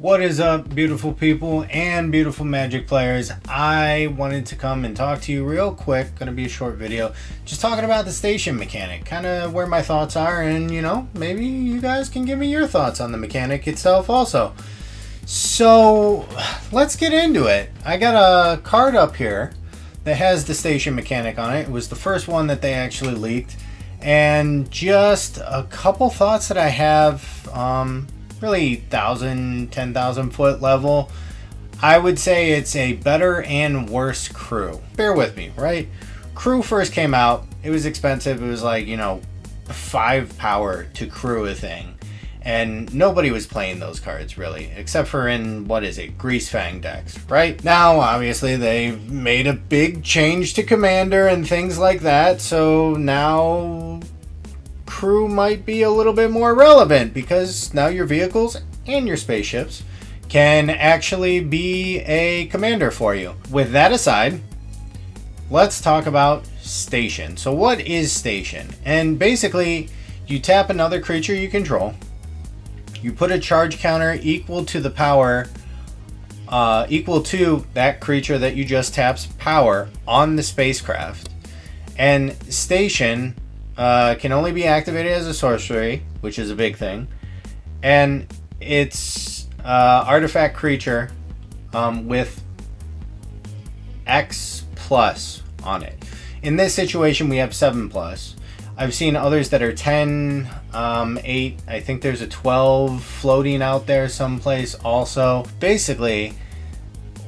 What is up, beautiful people and beautiful Magic players? I wanted to come and talk to you real quick. Gonna be a short video, just talking about the station mechanic, kind of where my thoughts are, and maybe you guys can give me your thoughts on the mechanic itself also. So let's get into it. I got a card up here that has the station mechanic on it. It was the first one that they actually leaked, and just a couple thoughts that I have. Really 10,000 foot level. I would say it's a better and worse crew. Bear with me, right? Crew first came out, it was expensive. It was like, 5 power to crew a thing. And nobody was playing those cards really, except for in, Grease Fang decks, right? Now, obviously, they've made a big change to Commander and things like that. So now crew might be a little bit more relevant because now your vehicles and your spaceships can actually be a commander for you. With that aside, let's talk about station. So what is station? And basically, you tap another creature you control, you put a charge counter equal to the power, equal to that creature that you just tapp's power on the spacecraft, and station can only be activated as a sorcery, which is a big thing, and it's artifact creature with X plus on it. In this situation, we have 7 plus. I've seen others that are 10, 8. I think there's a 12 floating out there someplace also. Basically,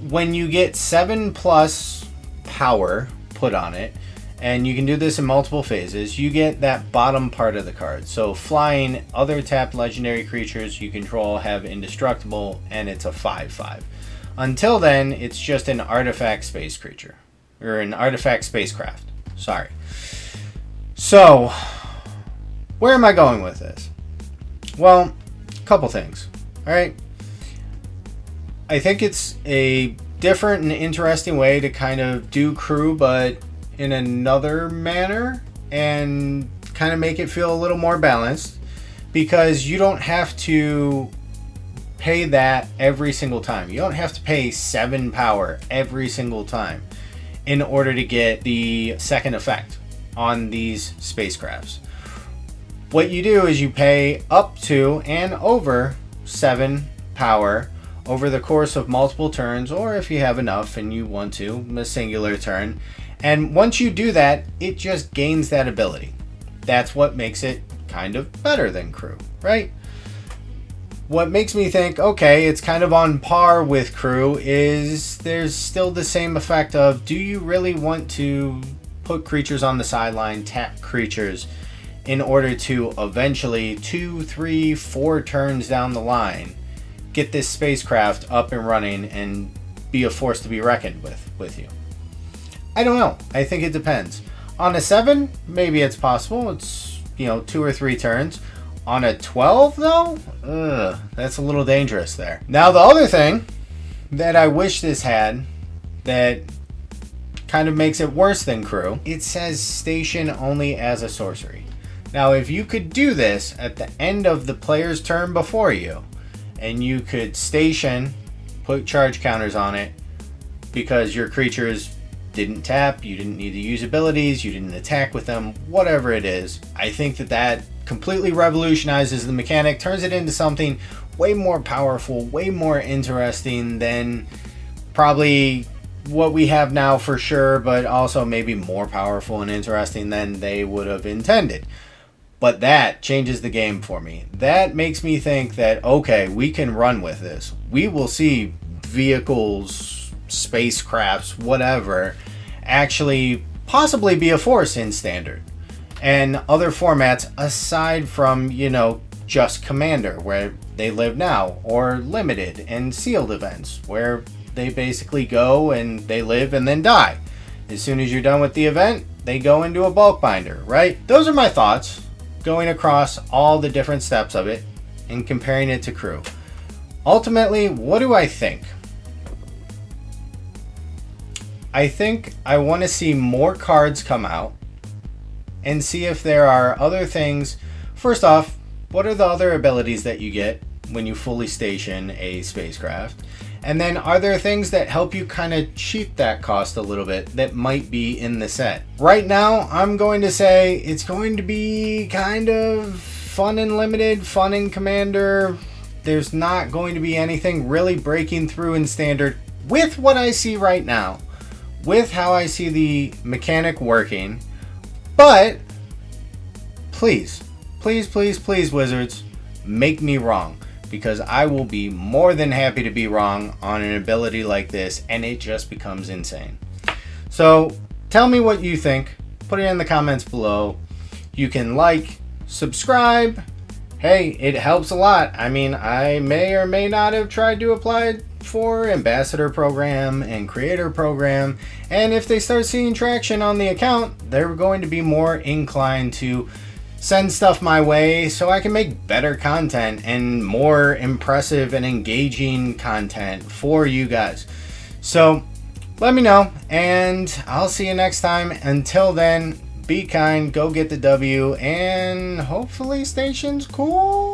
when you get 7 plus power put on it, and you can do this in multiple phases, you get that bottom part of the card. So flying, other tapped legendary creatures you control have indestructible, and it's a 5/5. Until then, it's just an artifact space creature. Or an artifact spacecraft. Sorry. So, where am I going with this? Well, a couple things. Alright. I think it's a different and interesting way to kind of do crew, but in another manner, and kind of make it feel a little more balanced, because you don't have to pay that every single time. You don't have to pay 7 power every single time in order to get the second effect on these spacecrafts. What you do is you pay up to and over 7 power over the course of multiple turns, or if you have enough and you want to, a singular turn. And once you do that, it just gains that ability. That's what makes it kind of better than crew, right? What makes me think, okay, it's kind of on par with crew, is there's still the same effect of, do you really want to put creatures on the sideline, tap creatures, in order to eventually 2, 3, 4 turns down the line, get this spacecraft up and running and be a force to be reckoned with you? I don't know. I think it depends. On a 7, maybe it's possible. It's, 2 or 3 turns. On a 12, though, that's a little dangerous there. Now, the other thing that I wish this had that kind of makes it worse than crew, it says station only as a sorcery. Now, if you could do this at the end of the player's turn before you, and you could station, put charge counters on it, because your creatures didn't tap, you didn't need to use abilities, you didn't attack with them, whatever it is, I think that completely revolutionizes the mechanic, turns it into something way more powerful, way more interesting than probably what we have now for sure, but also maybe more powerful and interesting than they would have intended. But that changes the game for me. That makes me think that, okay, we can run with this. We will see vehicles, spacecrafts, whatever, actually possibly be a force in standard and other formats aside from, just Commander, where they live now, or limited and sealed events, where they basically go and they live and then die. As soon as you're done with the event, they go into a bulk binder, right? Those are my thoughts going across all the different steps of it and comparing it to crew. Ultimately, what do I think? I think I want to see more cards come out and see if there are other things. First off, what are the other abilities that you get when you fully station a spacecraft? And then are there things that help you kind of cheat that cost a little bit that might be in the set? Right now, I'm going to say it's going to be kind of fun and limited, fun in Commander. There's not going to be anything really breaking through in Standard with what I see right now, with how I see the mechanic working. But please, please, please, please, Wizards, make me wrong, because I will be more than happy to be wrong on an ability like this, and it just becomes insane. So tell me what you think. Put it in the comments below. You can like, subscribe. Hey, it helps a lot. I mean, I may or may not have tried to apply for Ambassador Program and Creator Program, and if they start seeing traction on the account, they're going to be more inclined to send stuff my way so I can make better content and more impressive and engaging content for you guys. So let me know, and I'll see you next time. Until then, be kind, go get the W, and hopefully station's cool.